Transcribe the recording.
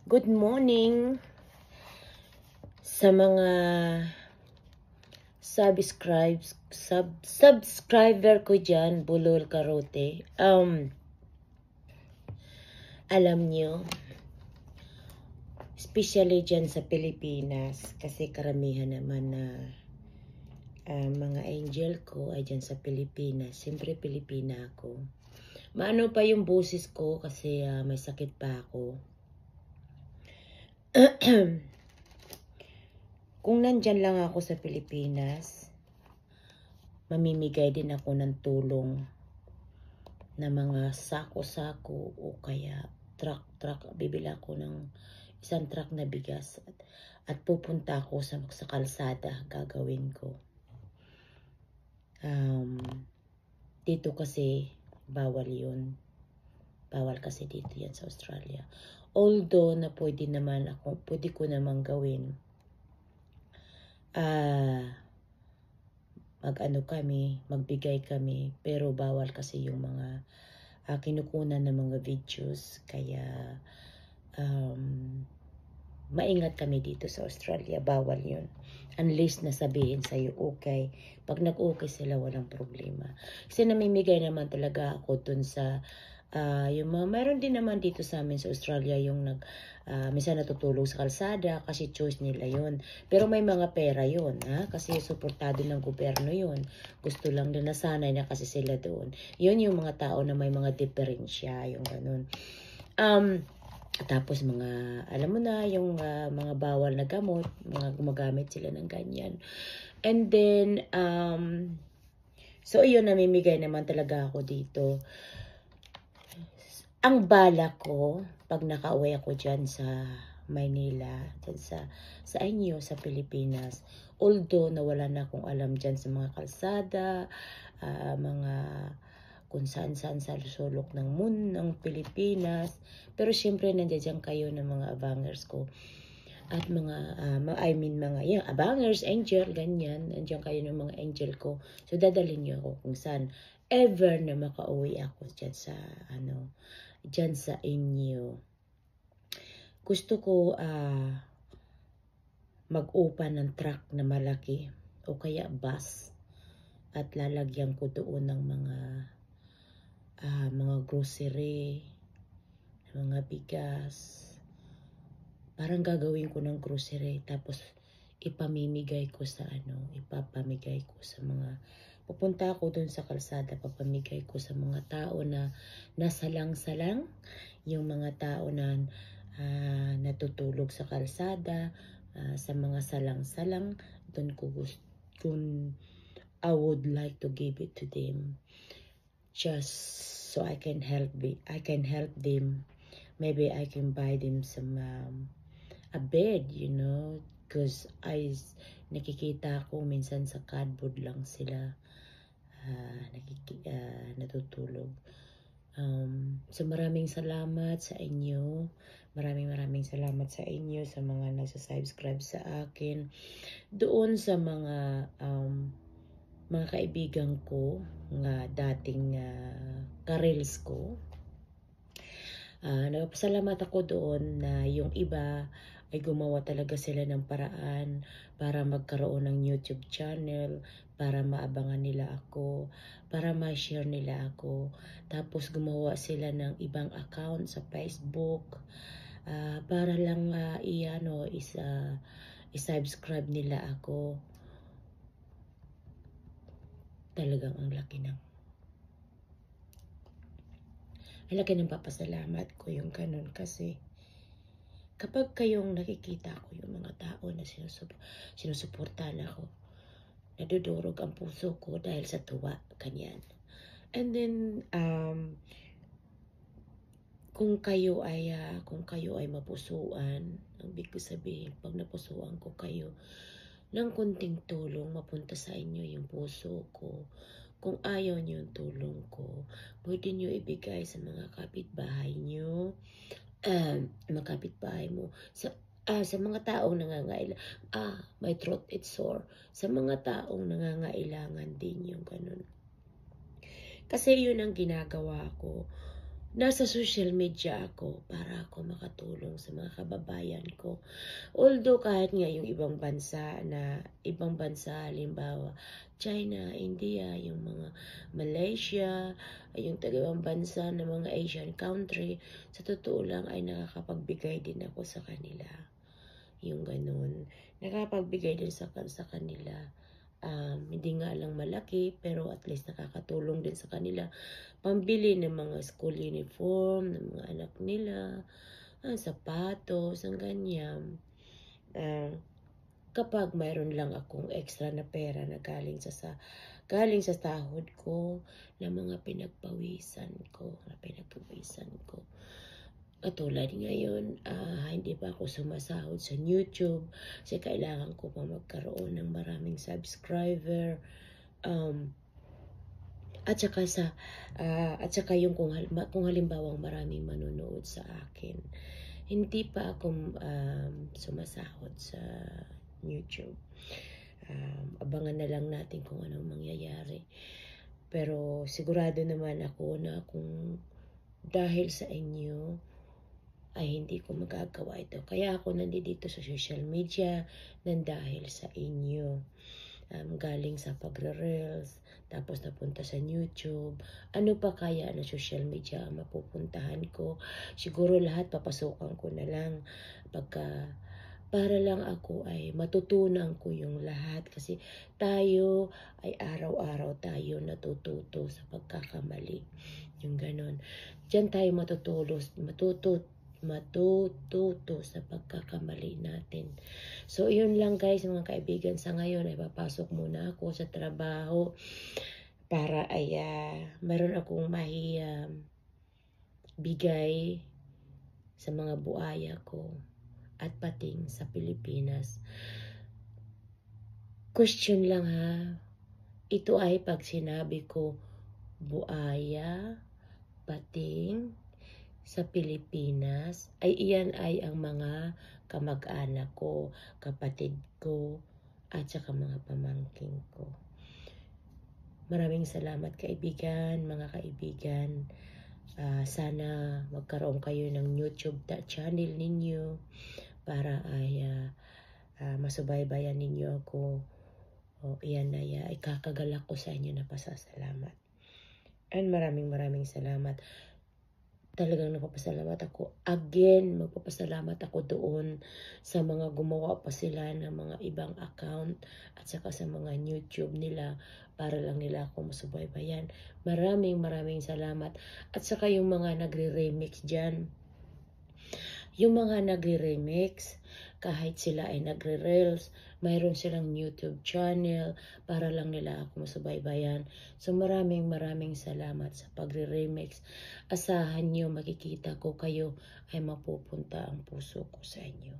Good morning sa mga subscriber ko dyan, Bulol Karote. Alam nyo, especially dyan sa Pilipinas, kasi karamihan naman na mga angel ko ay dyan sa Pilipinas. Siyempre Pilipina ako. Maano pa yung boses ko kasi may sakit pa ako. Kung nandyan lang ako sa Pilipinas, mamimigay din ako ng tulong na mga sako-sako o kaya truck. Bibili ako ng isang truck na bigas at pupunta ako sa kalsada. Gagawin ko. Dito kasi bawal yun. Bawal kasi dito yan sa Australia. Although na pwede ko naman gawin. Magbigay kami, pero bawal kasi yung mga kinukunan ng mga videos, kaya maingat kami dito sa Australia, bawal yun. Unless nasabihin sa'yo, okay. Pag nag-okay sila, walang problema. Kasi namimigay naman talaga ako dun sa yung mga, mayroon din naman dito sa amin sa Australia yung minsan natutulog sa kalsada kasi choice nila yun. Pero may mga pera yun, kasi suportado ng gobyerno yun. Gusto lang na nasanay na kasi sila doon. Yun yung mga tao na may mga diferensya, yung ganun. Tapos mga, alam mo na, yung mga bawal na gamot, mga gumagamit sila ng ganyan. And then, so yun, namimigay naman talaga ako dito. Ang bala ko, pag nakauwi ako dyan sa Maynila, dyan sa inyo, sa Pilipinas, although nawala na akong alam dyan sa mga kalsada, mga kung saan-saan sa sulok ng ng Pilipinas. Pero syempre nandiyan kayo ng mga abangers ko. At mga abangers, angel, ganyan. Nandiyan kayo ng mga angel ko. So dadalhin niyo ako kung saan ever na makauwi ako dyan sa dyan sa inyo. Gusto ko mag-upa ng truck na malaki o kaya bus. At lalagyan ko doon ng mga grocery, mga bigas. Parang gagawin ko ng grocery tapos ipamimigay ko sa ipapamigay ko sa mga, pupunta ako doon sa kalsada, papamigay ko sa mga tao na nasalang-salang, yung mga tao na natutulog sa kalsada, sa mga salang-salang, doon ko kung I would like to give it to them. Just so I can help them. Maybe I can buy them some a bed, because nakikita ko minsan sa cardboard lang sila natutulog. So maraming salamat sa inyo. Maraming salamat sa inyo sa mga nagsasubscribe sa akin. Doon sa mga kaibigan ko nga dating ka-reels ko. Nagpasalamat ako doon na yung iba ay gumawa talaga sila ng paraan para magkaroon ng YouTube channel, para maabangan nila ako, para ma-share nila ako. Tapos gumawa sila ng ibang account sa Facebook para lang i-subscribe nila ako. Talagang ang laki ng papasalamat ko yung ganun, kasi kapag kayong nakikita ko yung mga tao na sinusuportahan ako, nadudurog ang puso ko dahil sa tuwa, kanyan. And then kung kayo ay mapusuan, ang ibig sabihin, pag napusuan ko kayo ng kunting tulong, mapunta sa inyo yung puso ko. Kung ayaw niyo yung tulong ko, pwede niyo ibigay sa mga kapitbahay niyo, mga kapitbahay mo, sa mga taong nangangailangan. My throat is sore. Sa mga taong nangangailangan din yung ganun. Kasi yun ang ginagawa ko. nasa social media ako para ako makatulong sa mga kababayan ko. Although kahit nga yung ibang bansa, halimbawa China, India, yung mga Malaysia, yung taga-ibang bansa ng mga Asian country, sa totoo lang ay nakakapagbigay din ako sa kanila. Yung ganun. Nakakapagbigay din sa kanila. Hindi nga lang malaki, pero at least nakakatulong din sa kanila. Pambili ng mga school uniform, ng mga anak nila, sapatos, ang ganyan. Kapag mayroon lang akong extra na pera na galing sa sahod ko, na mga pinagpawisan ko. Katulad ngayon, hindi pa ako sumasahod sa YouTube kasi kailangan ko pa magkaroon ng maraming subscriber. At saka yung kung halimbawa maraming manonood sa akin, hindi pa ako sumasahod sa YouTube. Abangan na lang natin kung anong mangyayari. Pero sigurado naman ako na kung dahil sa inyo ay hindi ko magagawa ito. Kaya ako nandito sa social media nang dahil sa inyo. Galing sa pagre-reels, tapos napunta sa YouTube. Ano pa kaya na social media ang mapupuntahan ko? Siguro lahat papasukan ko na lang para lang ako ay matutunan ko yung lahat. Kasi tayo ay araw-araw tayo natututo sa pagkakamali. Yung ganon. Diyan tayo matututo sa pagkakamali natin. So, yun lang guys mga kaibigan. Sa ngayon ay papasok muna ako sa trabaho para ay meron akong bigay sa mga buaya ko at pating sa Pilipinas. Question lang ha. Ito ay pag sinabi ko buaya, pating, sa Pilipinas, ay iyan ay ang mga kamag-anak ko, kapatid ko, at saka mga pamangkin ko. Maraming salamat kaibigan, mga kaibigan. Sana magkaroon kayo ng YouTube channel ninyo para ay masubaybayan ninyo ako. Iyan ay ikakagalak ko sa inyo na pasasalamat. And maraming salamat. Talagang nagpapasalamat ako. Again, magpapasalamat ako doon sa mga gumawa pa sila ng mga ibang account at saka sa mga YouTube nila para lang nila ako masubaybayan. Maraming salamat. At saka yung mga nagre-remix dyan. Yung mga nagre-remix, kahit sila ay nagre-reels, mayroon silang YouTube channel para lang nila ako masubaybayan. So maraming salamat sa pagre-remix. Asahan nyo, makikita ko kayo ay mapupunta ang puso ko sa inyo.